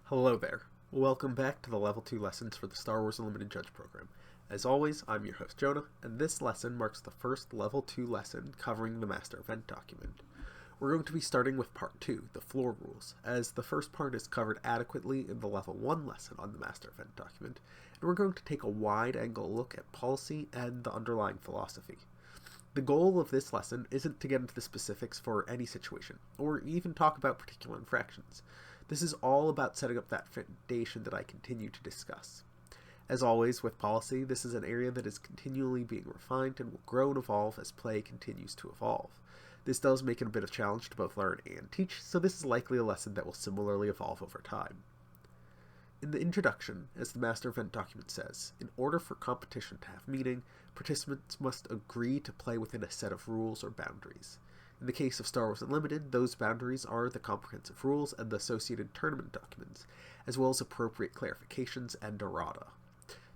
Hello there. Welcome back to the Level 2 lessons for the Star Wars Unlimited Judge program. As always, I'm your host Jonah, and this lesson marks the first Level 2 lesson covering the Master Event document. We're going to be starting with Part 2, the floor rules, as the first part is covered adequately in the Level 1 lesson on the Master Event document, and we're going to take a wide-angle look at policy and the underlying philosophy. The goal of this lesson isn't to get into the specifics for any situation, or even talk about particular infractions. This is all about setting up that foundation that I continue to discuss. As always with policy, this is an area that is continually being refined and will grow and evolve as play continues to evolve. This does make it a bit of a challenge to both learn and teach, so this is likely a lesson that will similarly evolve over time. In the introduction, as the Master Event document says, in order for competition to have meaning, participants must agree to play within a set of rules or boundaries. In the case of Star Wars Unlimited, those boundaries are the comprehensive rules and the associated tournament documents, as well as appropriate clarifications and errata.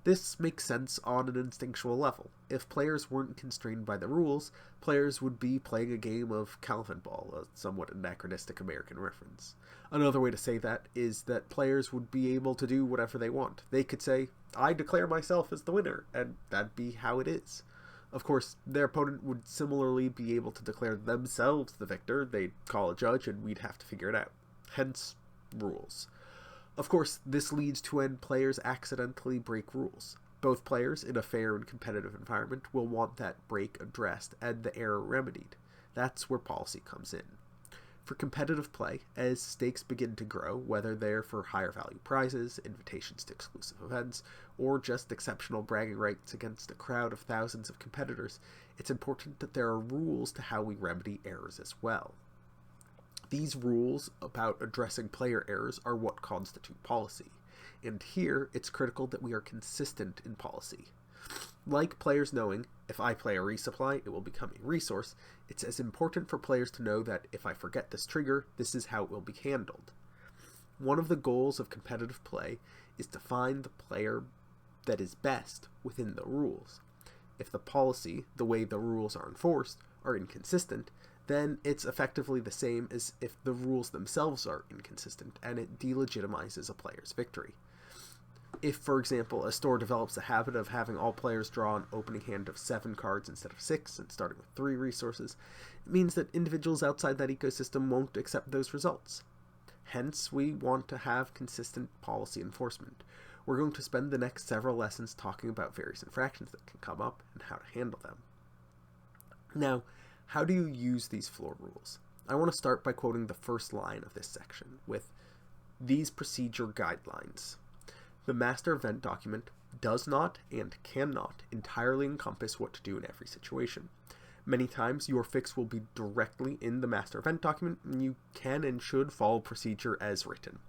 This makes sense on an instinctual level. If players weren't constrained by the rules, players would be playing a game of Calvin Ball, a somewhat anachronistic American reference. Another way to say that is that players would be able to do whatever they want. They could say, "I declare myself as the winner," and that'd be how it is. Of course, their opponent would similarly be able to declare themselves the victor. They'd call a judge and we'd have to figure it out. Hence, rules. Of course, this leads to when players accidentally break rules. Both players, in a fair and competitive environment, will want that break addressed and the error remedied. That's where policy comes in. For competitive play, as stakes begin to grow, whether they're for higher value prizes, invitations to exclusive events, or just exceptional bragging rights against a crowd of thousands of competitors, it's important that there are rules to how we remedy errors as well. These rules about addressing player errors are what constitute policy, and here it's critical that we are consistent in policy. Like players knowing, if I play a resupply, it will become a resource, it's as important for players to know that if I forget this trigger, this is how it will be handled. One of the goals of competitive play is to find the player that is best within the rules. If the policy, the way the rules are enforced, are inconsistent, then it's effectively the same as if the rules themselves are inconsistent, and it delegitimizes a player's victory. If, for example, a store develops a habit of having all players draw an opening hand of 7 cards instead of 6 and starting with 3 resources, it means that individuals outside that ecosystem won't accept those results. Hence, we want to have consistent policy enforcement. We're going to spend the next several lessons talking about various infractions that can come up and how to handle them. Now, how do you use these floor rules? I want to start by quoting the first line of this section with these procedure guidelines. The Master Event document does not and cannot entirely encompass what to do in every situation. Many times your fix will be directly in the Master Event document, and you can and should follow procedure as written.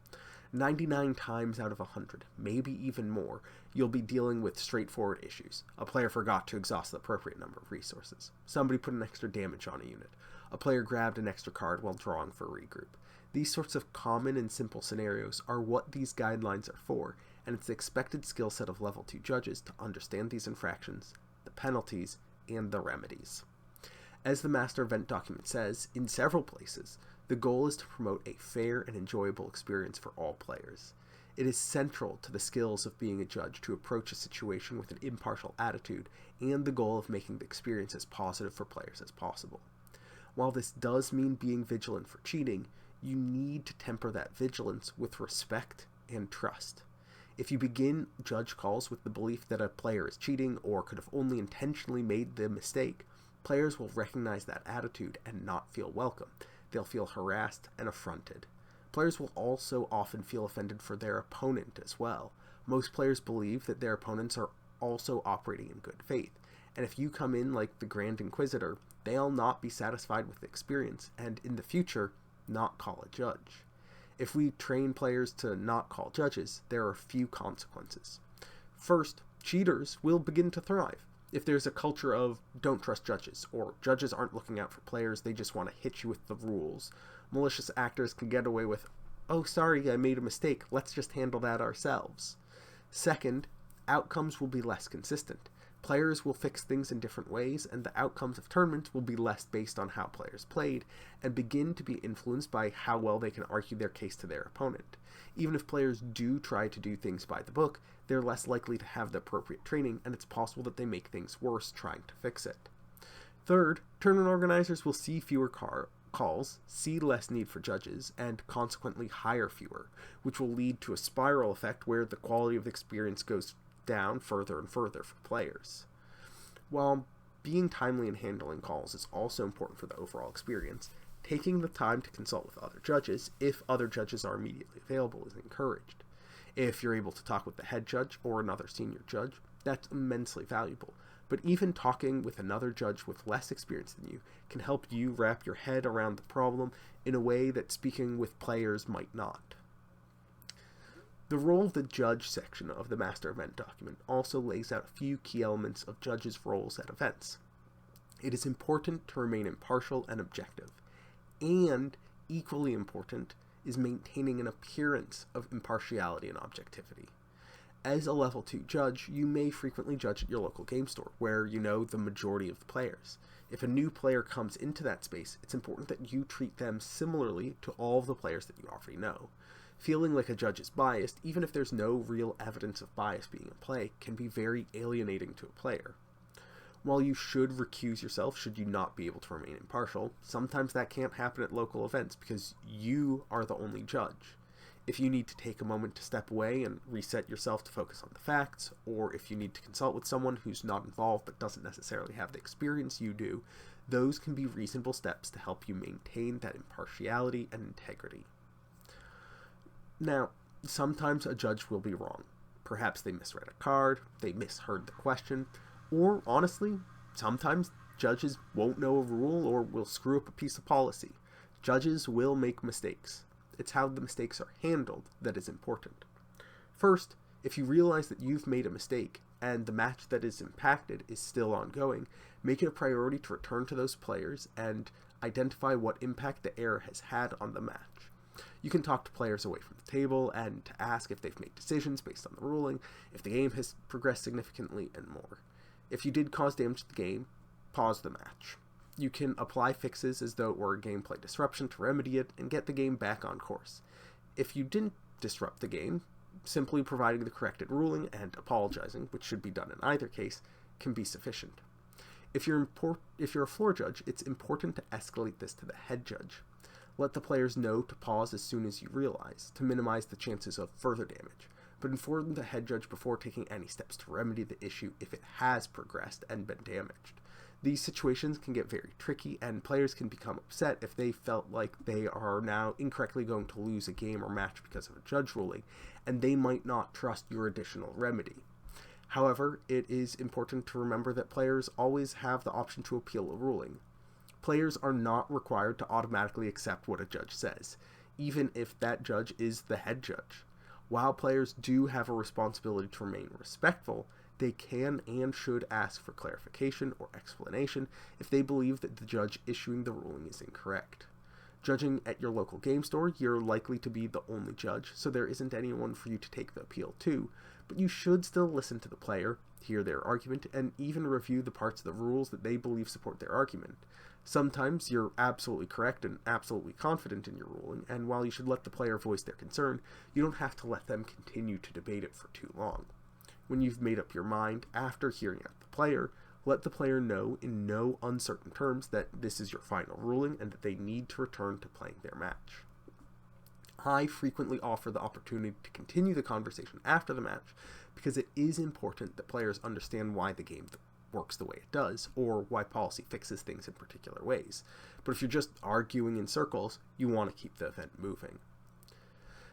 99 times out of 100, maybe even more, you'll be dealing with straightforward issues. A player forgot to exhaust the appropriate number of resources. Somebody put an extra damage on a unit. A player grabbed an extra card while drawing for a regroup. These sorts of common and simple scenarios are what these guidelines are for, and it's the expected skill set of Level 2 judges to understand these infractions, the penalties, and the remedies. As the Master Event document says, in several places, the goal is to promote a fair and enjoyable experience for all players. It is central to the skills of being a judge to approach a situation with an impartial attitude and the goal of making the experience as positive for players as possible. While this does mean being vigilant for cheating, you need to temper that vigilance with respect and trust. If you begin judge calls with the belief that a player is cheating or could have only intentionally made the mistake, players will recognize that attitude and not feel welcome. They'll feel harassed and affronted. Players will also often feel offended for their opponent as well. Most players believe that their opponents are also operating in good faith, and if you come in like the Grand Inquisitor, they'll not be satisfied with the experience, and in the future, not call a judge. If we train players to not call judges, there are a few consequences. First, cheaters will begin to thrive. If there's a culture of don't trust judges, or judges aren't looking out for players, they just want to hit you with the rules, malicious actors can get away with, "Oh, sorry, I made a mistake, let's just handle that ourselves." Second, outcomes will be less consistent. Players will fix things in different ways, and the outcomes of tournaments will be less based on how players played, and begin to be influenced by how well they can argue their case to their opponent. Even if players do try to do things by the book, they're less likely to have the appropriate training, and it's possible that they make things worse trying to fix it. Third, tournament organizers will see fewer calls, see less need for judges, and consequently hire fewer, which will lead to a spiral effect where the quality of the experience goes down further and further for players. While being timely in handling calls is also important for the overall experience, taking the time to consult with other judges, if other judges are immediately available, is encouraged. If you're able to talk with the head judge or another senior judge, that's immensely valuable. But even talking with another judge with less experience than you can help you wrap your head around the problem in a way that speaking with players might not. The role of the judge section of the master event document also lays out a few key elements of judges' roles at events. It is important to remain impartial and objective, and equally important is maintaining an appearance of impartiality and objectivity. As a level 2 judge, you may frequently judge at your local game store, where you know the majority of the players. If a new player comes into that space, it's important that you treat them similarly to all of the players that you already know. Feeling like a judge is biased, even if there's no real evidence of bias being in play, can be very alienating to a player. While you should recuse yourself should you not be able to remain impartial, sometimes that can't happen at local events because you are the only judge. If you need to take a moment to step away and reset yourself to focus on the facts, or if you need to consult with someone who's not involved but doesn't necessarily have the experience you do, those can be reasonable steps to help you maintain that impartiality and integrity. Now, sometimes a judge will be wrong. Perhaps they misread a card, they misheard the question, or honestly, sometimes judges won't know a rule or will screw up a piece of policy. Judges will make mistakes. It's how the mistakes are handled that is important. First, if you realize that you've made a mistake and the match that is impacted is still ongoing, make it a priority to return to those players and identify what impact the error has had on the match. You can talk to players away from the table and to ask if they've made decisions based on the ruling, if the game has progressed significantly, and more. If you did cause damage to the game, pause the match. You can apply fixes as though it were a gameplay disruption to remedy it and get the game back on course. If you didn't disrupt the game, simply providing the corrected ruling and apologizing, which should be done in either case, can be sufficient. If you're a floor judge, it's important to escalate this to the head judge. Let the players know to pause as soon as you realize, to minimize the chances of further damage, but inform the head judge before taking any steps to remedy the issue if it has progressed and been damaged. These situations can get very tricky, and players can become upset if they felt like they are now incorrectly going to lose a game or match because of a judge ruling, and they might not trust your additional remedy. However, it is important to remember that players always have the option to appeal a ruling. Players are not required to automatically accept what a judge says, even if that judge is the head judge. While players do have a responsibility to remain respectful, they can and should ask for clarification or explanation if they believe that the judge issuing the ruling is incorrect. Judging at your local game store, you're likely to be the only judge, so there isn't anyone for you to take the appeal to, but you should still listen to the player, hear their argument, and even review the parts of the rules that they believe support their argument. Sometimes you're absolutely correct and absolutely confident in your ruling, and while you should let the player voice their concern, you don't have to let them continue to debate it for too long. When you've made up your mind after hearing out the player, let the player know in no uncertain terms that this is your final ruling and that they need to return to playing their match. I frequently offer the opportunity to continue the conversation after the match because it is important that players understand why the game works the way it does, or why policy fixes things in particular ways. But if you're just arguing in circles, you want to keep the event moving.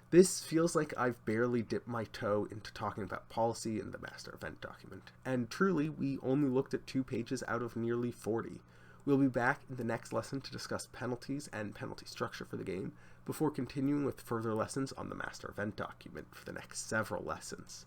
This feels like I've barely dipped my toe into talking about policy in the master event document, and truly, we only looked at 2 pages out of nearly 40. We'll be back in the next lesson to discuss penalties and penalty structure for the game, before continuing with further lessons on the master event document for the next several lessons.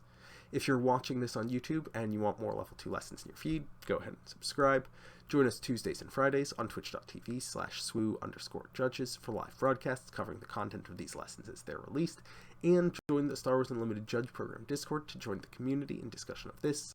If you're watching this on YouTube and you want more level 2 lessons in your feed, go ahead and subscribe. Join us Tuesdays and Fridays on twitch.tv/swoo_judges for live broadcasts covering the content of these lessons as they're released, and join the Star Wars Unlimited Judge Program Discord to join the community in discussion of this